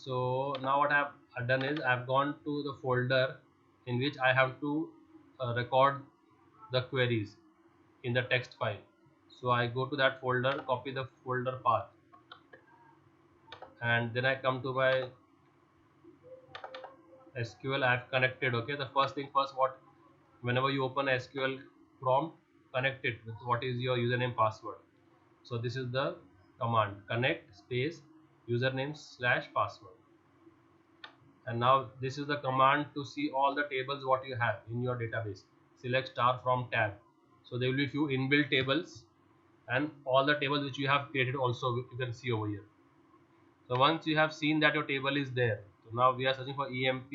So now what I've done is I've gone to the folder in which I have to record the queries in the text file. So I go to that folder, copy the folder path, and then I come to my SQL. I have connected. Okay, the first thing first, what whenever you open SQL prompt, connect it with what is your username password. So this is the command, connect space username slash password. And now this is the command to see all the tables what you have in your database. Select star from tab. So there will be few inbuilt tables and all the tables which you have created also you can see over here. So once you have seen that your table is there, so now we are searching for emp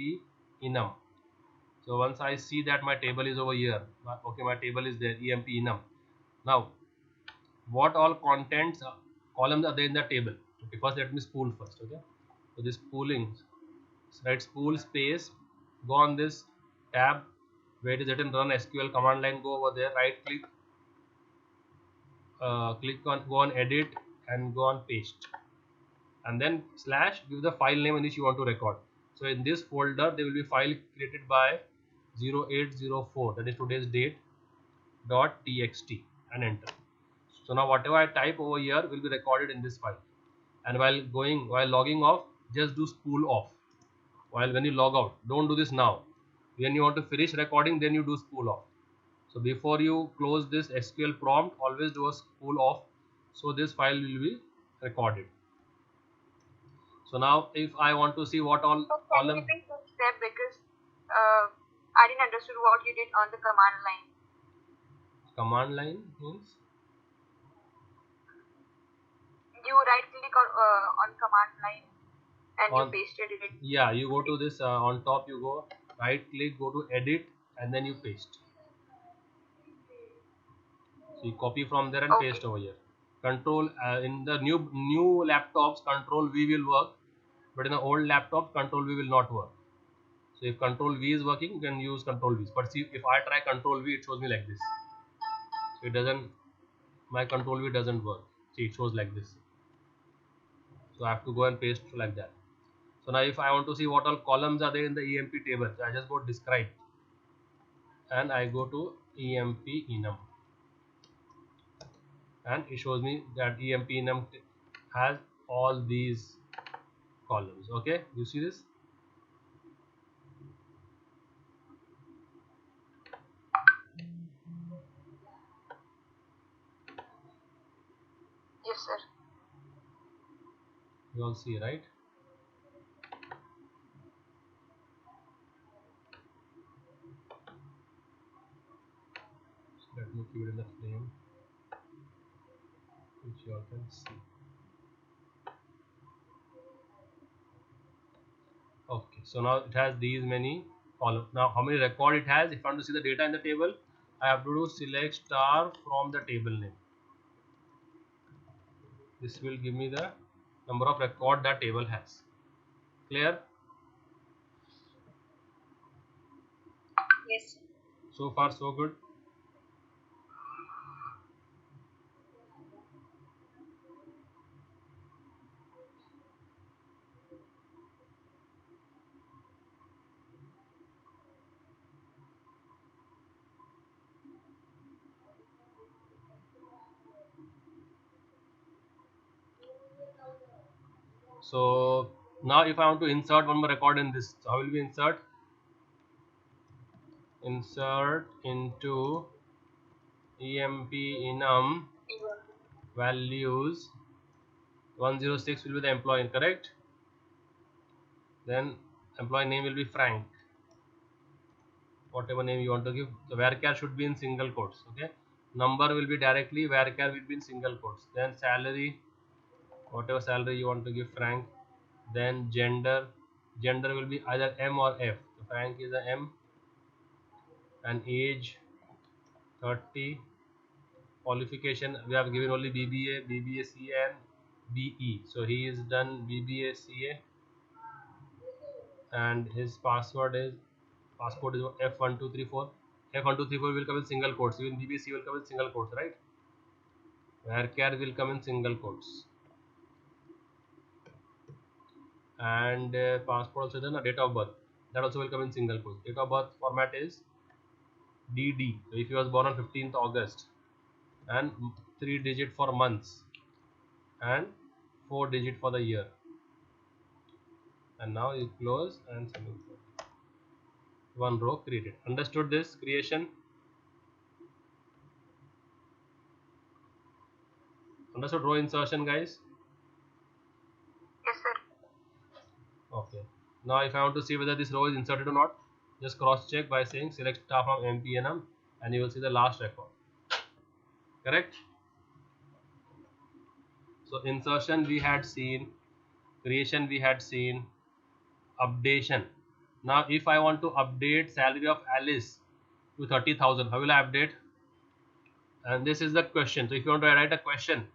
enum. So once I see that my table is over here, okay, my table is there, emp enum. Now what all contents columns are there in the table? Okay, first let me spool first. Okay, so this spooling, right, spool space, go on this tab where it is written run SQL command line, go over there, right click, click on, go on edit and go on paste, and then slash, give the file name in which you want to record. So in this folder there will be file created by 0804, that is today's date, .txt, and enter. So now whatever I type over here will be recorded in this file. And while logging off, just do spool off. While when you log out, don't do this now. When you want to finish recording, then you do spool off. So before you close this SQL prompt, always do a spool off, so this file will be recorded. So now if I want to see what all So can you repeat each step, because I didn't understood what you did on the command line. Command line means You right click on command line and you pasted it. yeah, you go to this on top, you go right click, go to edit, and then you paste. So you copy from there and paste over here. Control in the new laptops, Control V will work, but in the old laptop, Control V will not work. So if Control V is working, you can use Control V. But see, if I try Control V, it shows me like this. So it doesn't. My Control V doesn't work. See, it shows like this. So I have to go and paste like that. So now if I want to see what all columns are there in the EMP table, so I just go describe, and I go to EMP enum, and it shows me that EMP enum has all these columns. Okay, you see this? Yes, sir. You all see, right? So let me keep it in the frame which you all can see. Okay, so now it has these many columns. Now how many record it has? If I want to see the data in the table, I have to do select star from the table name. This will give me the number of record that table has. Clear? Yes. So far so good. So now if I want to insert one more record in this, so how will we insert? Insert into EMP enum values 106 will be the employee, correct? Then employee name will be Frank, whatever name you want to give. So varchar should be in single quotes. Okay, number will be directly, varchar will be in single quotes. Then salary, whatever salary you want to give Frank. Then gender will be either M or F. So Frank is a M, and age 30. Qualification we have given only BBA, BBA and BE. So he is done BBA CA, and his passport is F1234. F1234 will come in single quotes. Even BBC will come in single quotes, right? Varchar will come in single quotes. and passport also then a date of birth, that also will come in single quotes. Date of birth format is DD. So if you was born on 15th August and 3 digit for months and 4 digit for the year, and now you close and semicolon. One row created. Understood this creation? Understood row insertion, guys? Yes, sir. Okay. Now if I want to see whether this row is inserted or not, just cross check by saying select star from MPNM and you will see the last record. Correct? So insertion we had seen, creation we had seen, updation. Now if I want to update salary of Alice to 30,000, how will I update? And this is the question. So if you want to write a question,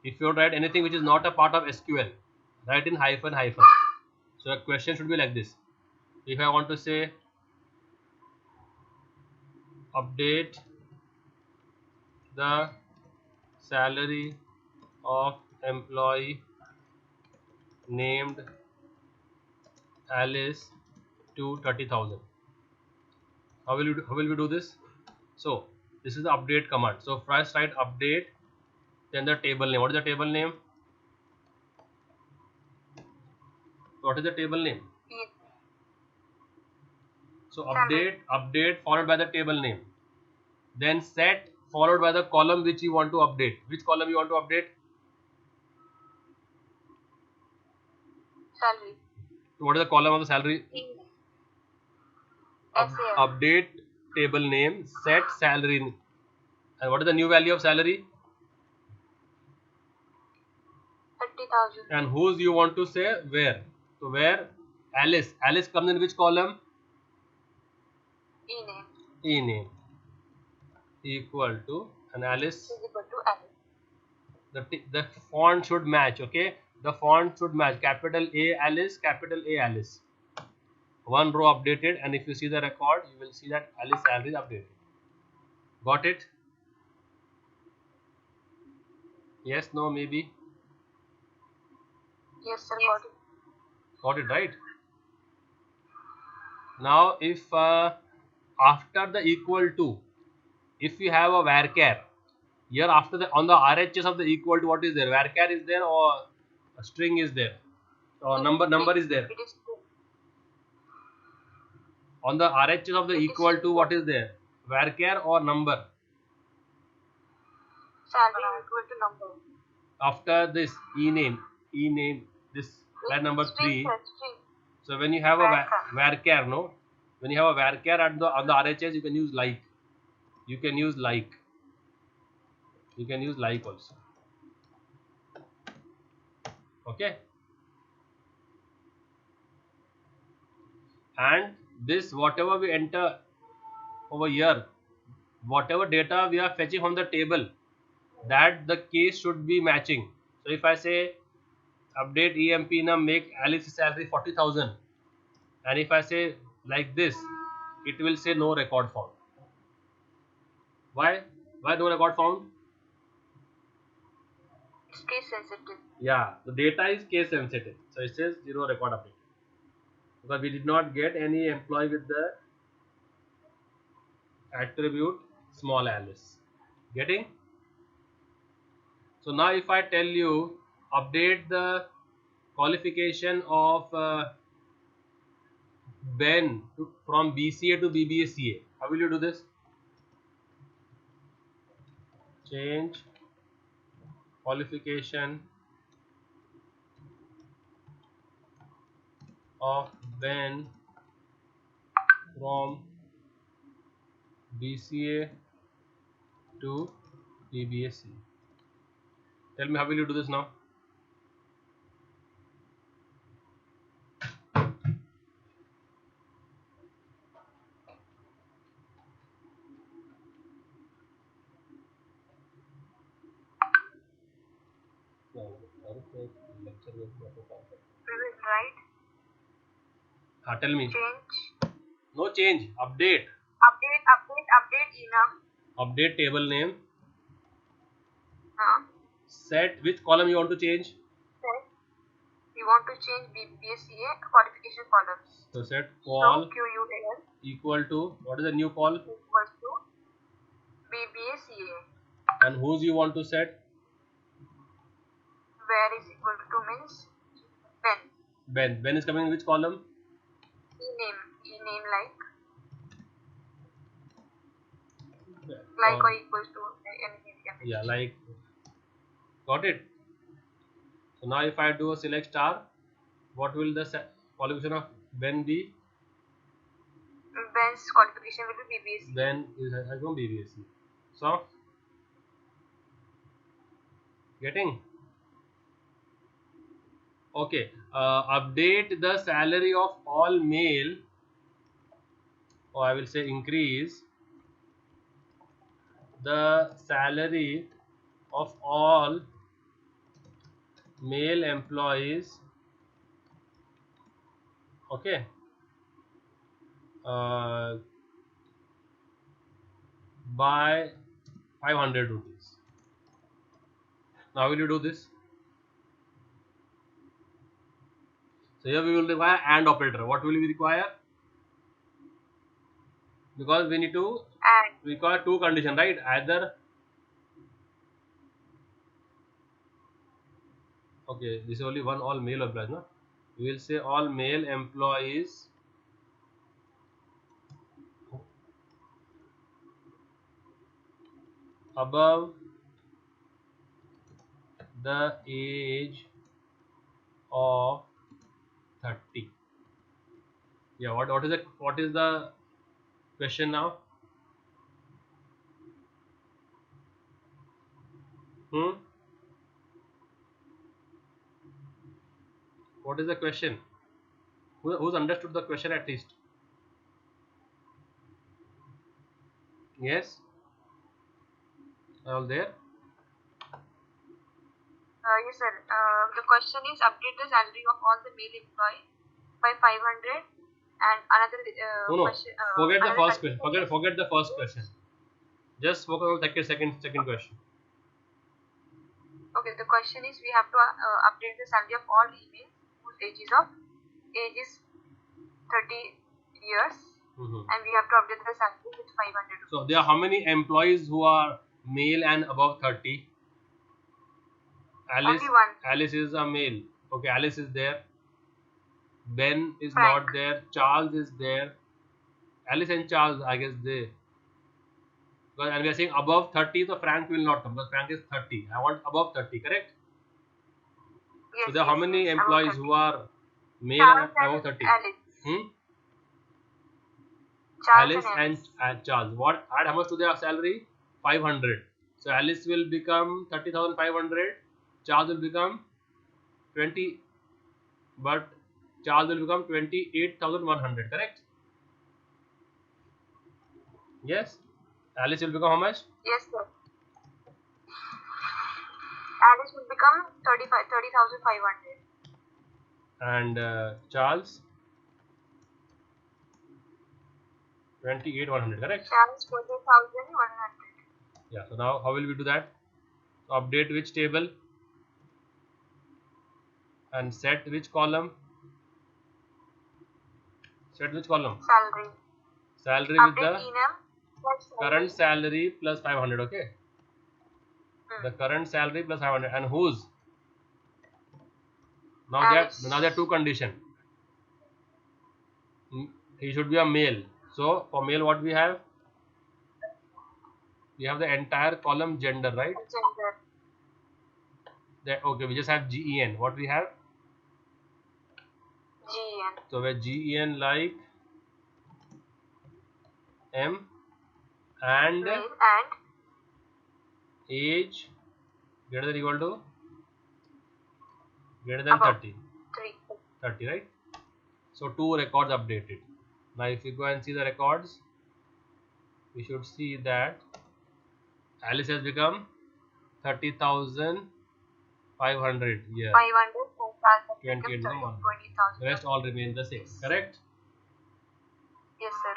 if you want to write anything which is not a part of SQL, write in hyphen hyphen. So a question should be like this. If I want to say update the salary of employee named Alice to 30,000. How will we do this? So this is the update command. So first write update, then the table name. What is the table name? What is the table name? Yes. So Salary. update followed by the table name. Then set followed by the column which you want to update. Which column you want to update? Salary. So what is the column of the salary? SAL. Update table name, set salary. And what is the new value of salary? 30,000. And whose you want to say where? So where Alice. Alice comes in which column? E-name. E-name equal to, and Alice, Is equal to Alice. the font should match. Okay, the font should match. Capital A Alice, capital A Alice. One row updated, and if you see the record, you will see that Alice salary is updated. Got it? Yes, no, maybe. Yes, sir. Got it. Got it, right? Now if after the equal to, if you have a varchar, here after the on the RHS of the equal to, what is there? Varchar is there or a string is there? Or number is there? It is true. On the RHS of the equal to, what is there? Varchar or number? Salary equal to number. After this ename, this line number 3. So when you have a varchar, no, when you have a varchar at the on the RHS, you can use like. You can use like. You can use like also. Okay. And this whatever we enter over here, whatever data we are fetching from the table, that the case should be matching. So if I say update EMP num make Alice's salary 40,000, and if I say like this, it will say no record found. Why no record found? It's case sensitive. Yeah, the data is case sensitive, so it says zero record update because we did not get any employee with the attribute small Alice. Getting? So now if I tell you update the qualification of Ben from BCA to BBACA, how will you do this? Change qualification of Ben from BCA to BBACA. Tell me, how will you do this now? We will write. Tell me. Change. No change. Update. Update enum. Update table name. Uh, Set which column you want to change? Set we want to change BBACA qualification columns. So set So call QUAL equal to, what is the new call? equals to BBACA. And whose you want to set? Where is equal to means Ben. Ben. Ben is coming in which column? E name like or equals to anything we can finish. Yeah, like, got it. So now if I do a select star, what will the qualification of Ben be? Ben's qualification will be BBAC. Ben has no BBAC. So getting? Okay. Update the salary of all male, or I will say increase the salary of all male employees, okay, by 500 rupees. Now will you do this? So here we will require AND operator. What will we require? Because we need to require two conditions, right? Either, okay, this is only one, all male employees, no? We will say all male employees above the age of 30. Yeah, what is the question now? What is the question? Who's understood the question at least? Yes? All there? Yes, sir. The question is update the salary of all the male employees by 500, and another question. Forget the another first question. Forget the first question. Just focus on second question. Okay, the question is we have to update the salary of all females whose age is 30 years, and we have to update the salary with 500. So there are how many employees who are male and above 30? Alice. Only one. Alice is a male. Okay, Alice is there. Ben is Frank. not there. Charles is there. Alice and Charles, I guess they. And we are saying above 30, so Frank will not come because Frank is 30. I want above 30, correct? Yes, so there are how many employees who are male Charles and above 30? Alice. Alice and Charles. What? Add how much to their salary? 500. So Alice will become 30,500. Charles will become 20. But Charles will become 28,100. Correct? Yes. Alice will become how much? Yes, sir. Alice will become 30,500. And Charles 28,100. Correct? Charles 20,100. Yeah. So now how will we do that? So update which table and set which column? Set which column? Salary. Salary with the current salary plus 500. Okay. The current salary plus 500 and whose? Now there are two conditions. He should be a male. So for male, what we have? We have the entire column gender, right? Gender. Okay, we just have GEN. What we have? GEN. So where GEN like M and age greater than equal to greater than 30. 30, right? So two records updated. Now if you go and see the records, we should see that Alice has become 30,500. Yeah. 500. 28,000. The rest all remain the same. Correct? Yes, sir.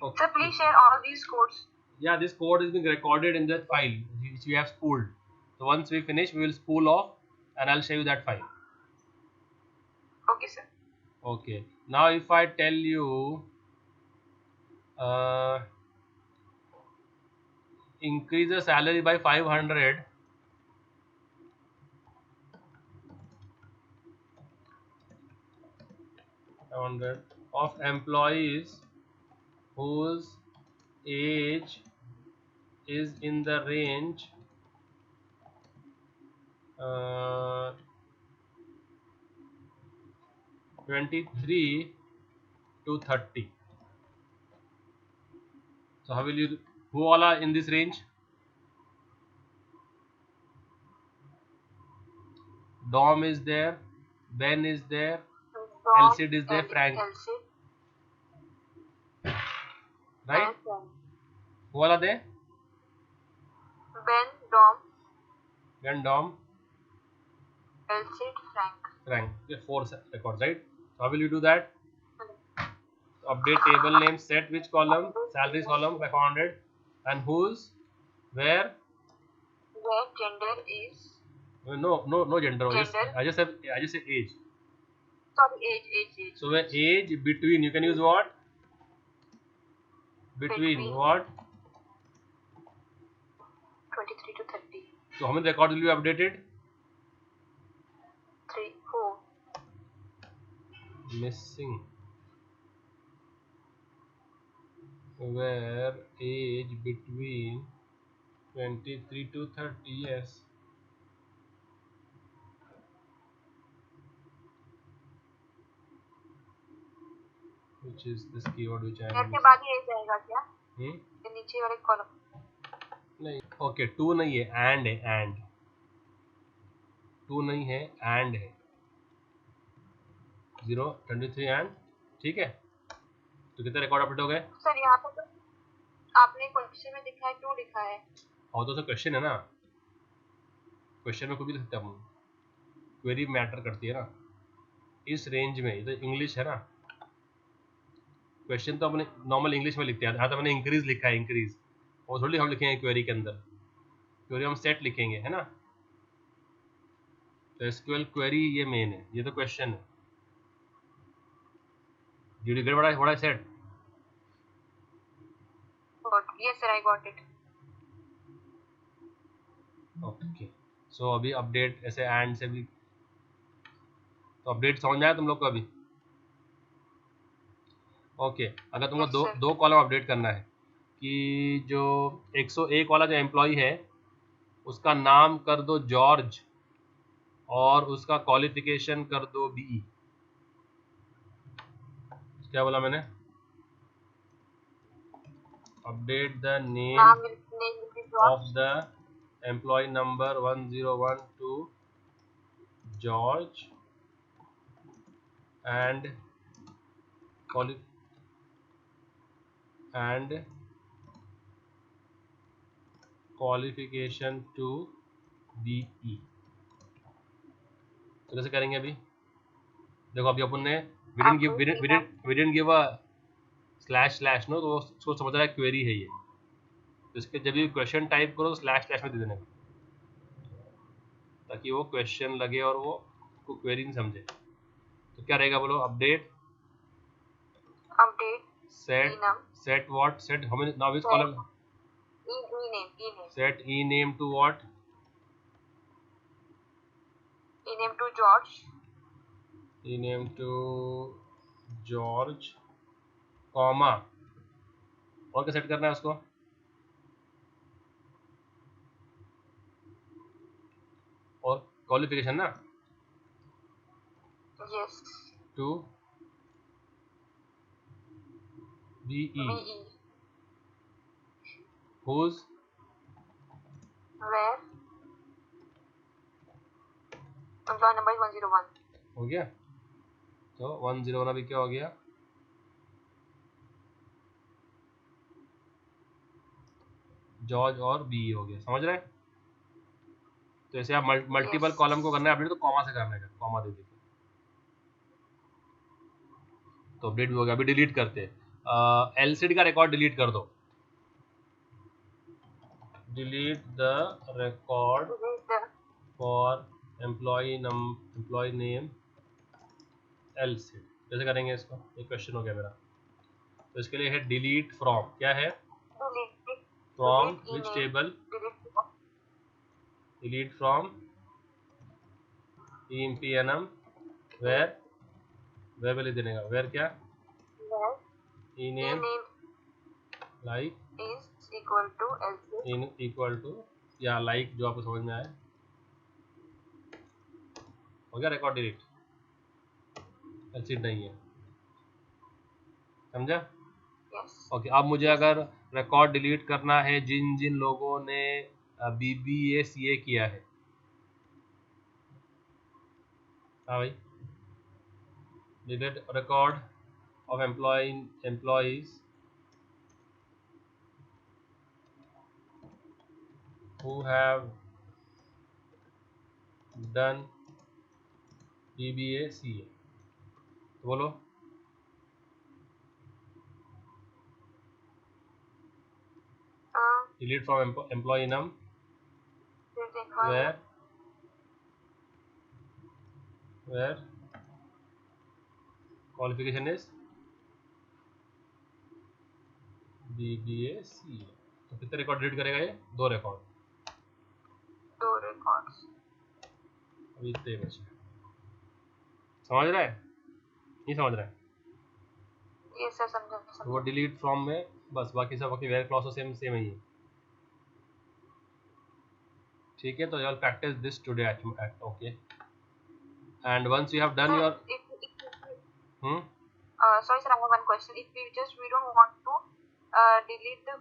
Okay. Sir, please share all these codes. Yeah, this code is being recorded in that file which we have spooled. So once we finish, we will spool off and I'll show you that file. Okay, sir. Okay. Now if I tell you uh, increase the salary by 500 of employees whose age is in the range uh, 23 to 30. So how will you, who all are in this range? Dom is there, Ben is there, Dom, Elsid is there, Frank, Elsie, right? and Frank. Who all are there? Ben, Dom, Ben, Dom, Elsie, Frank. Frank. Okay, 4 records, right? So how will you do that? Update table name, set which column? Salaries column by 400, and whose, where? Where gender is No gender. gender. I just say age. Sorry, age. So where age between, you can use what? Between what? 23 to 30. So how many records will be updated? 3, 4. Missing. Where age between 23 to 30, yes. Which is this keyword which I am के बाद ही age आएगा क्या? missing. ये नीचे वाले column. नहीं, okay, 2 नहीं है, एंड है, एंड 2 नहीं है, एंड है 0 23 एंड, ठीक है. तो कितने रिकॉर्ड अपडेट हो गए? सर यहाँ पर तो आपने क्वेश्चन में दिखा है 2 लिखा है. और तो क्वेश्चन है ना, क्वेश्चन में कोई भी लिख सकते हैं हम, क्वेरी मैटर करती है ना इस रेंज में. ये तो इंग्लिश है ना, क्वेश्चन तो अपने नॉर्मल इंग्लिश में लिखते हैं. यहाँ तो मैंने इंक्रीज लिखा है, इंक्रीज, और थोड़ी हम लिखेंगे क्वेरी के अंदर, क्वेरी हम सेट लिखेंगे, है ना. तो एसक्यूएल क्वेरी ये मेन है, ये तो क्वेश्चन है. Did you get what I said? Yes sir, I got it. Okay. So अभी अपडेट ऐसे एंड से भी, तो अपडेट समझ में आया तुम लोग को अभी? ओके. अगर तुमको दो कॉलम अपडेट करना है कि जो 101 वाला जो एम्प्लॉय है उसका नाम कर दो जॉर्ज और उसका क्वालिफिकेशन कर दो बी. क्या बोला मैंने? Update the name of the employ number 1012 George and qualification to BE. तो कैसे करेंगे अभी? देखो अभी अपन ने we didn't give a slash no, तो उसको समझ रहा है क्वेरी है ये. तो इसके जब भी क्वेश्चन टाइप करो तो स्लैश में दे देने का, ताकि वो क्वेश्चन लगे और वो क्वेरी नहीं समझे. तो क्या रहेगा बोलो? Update set what? Set how many? Now which column? E-name. Set e-name to what? E-name to George. E-name to George, comma, और क्या सेट करना है उसको? और क्वालिफिकेशन ना? Yes. To BE. Whose? Where? Employee number is 101. हो गया. तो 101 अभी क्या हो गया? जॉर्ज और बी हो गया. समझ रहे हैं? तो ऐसे आप मल्टीपल कॉलम को करना है अपडेट, तो कॉमा से करने का, कॉमा दे दीजिए. तो अपडेट भी हो गया. अभी डिलीट करते हैं. एलसीडी का रिकॉर्ड डिलीट कर दो. Delete the record for employ name else it. कैसे करेंगे इसको, ये क्वेश्चन हो गया मेरा। तो इसके लिए है डिलीट फ्रॉम, क्या है, from which table, delete from empnum where value देने का, वेयर क्या, ename like is equal to else in equal to या लाइक, जो आपको समझ में आए। हो गया रिकॉर्ड डिलीट, एल्स इट नहीं है, समझा। yes ओके, अब मुझे अगर रिकॉर्ड डिलीट करना है जिन जिन लोगों ने BBA CA किया है, हाँ भाई, delete record of employees who have done BBA CA, तो बोलो delete from employee num where qualification is BBA CA। तो कितने रिकॉर्ड डिलीट करेगा ये, 2 रिकॉर्ड, 2 records अभी इतने बचे। समझ रहा है, नहीं समझ रहा है, yes sir समझा तो वो डिलीट फ्रॉम में बस, बाकी सब बाकी वेयर क्लॉज सेम सेम ही है, ठीक है। तो you will practice this today at okay, and once you have done your sorry sir I have one question. If we don't want to delete the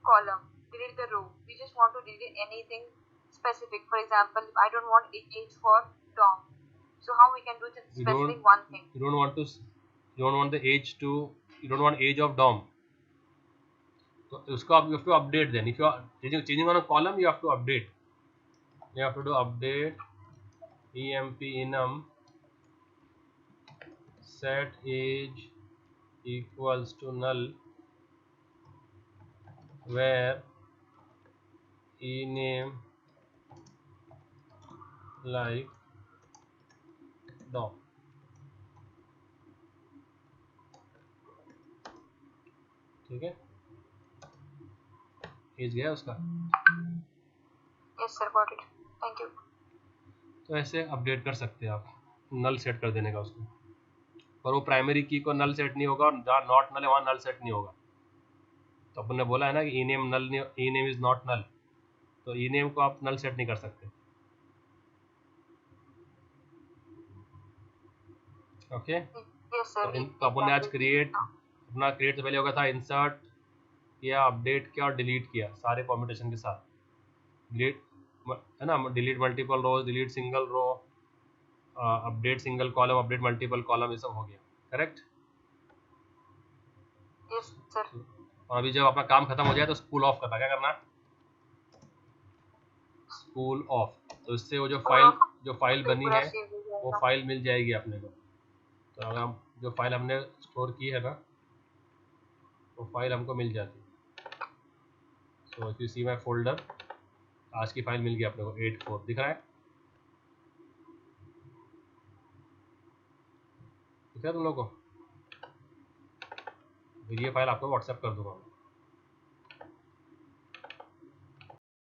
column, delete the row, we just want to delete anything specific, for example I don't want age for Tom, so how we can do just specific one thing? you don't want the age to, you don't want age of DOM, तो उसको आप, you have to update, then if you are changing on a column, you have to update, you have to do update enum set age equals to null where ename like DOM, ठीक है, as गया उसका। Yes sir, got it, thank you. तो ऐसे update कर सकते हैं आप, नल सेट कर देने का उसको, पर वो प्राइमरी की को नल सेट नहीं होगा, और जहाँ नॉट नल है वहाँ नल सेट नहीं होगा। तो अपन ने बोला है ना कि ई नेम नल नहीं, ई नेम इज नॉट नल, तो ई नेम को आप नल सेट नहीं कर सकते, ओके। Yes sir, तो अपन ने आज अपना क्रिएट से पहले होगा था इंसर्ट किया, अपडेट किया और डिलीट किया, सारे कॉम्बिनेशन के साथ, डिलीट है ना, delete multiple rows, delete single row, update single column, update multiple column, ये सब हो गया, करेक्ट। yes sir, और अभी जब अपना काम खत्म हो जाए तो स्कूल ऑफ करना, क्या करना, स्कूल ऑफ, तो इससे वो जो फाइल बनी है वो फाइल मिल जाएगी अपने को। तो अगर हम जो फाइल हमने स्टोर की है ना, वो फाइल हमको मिल जाती है। So if you see my folder, आज की फाइल मिल गई अपने को, 84 दिख रहा है, दिख रहा है तुम लोग को, फिर ये फाइल आपको व्हाट्सएप कर दूंगा।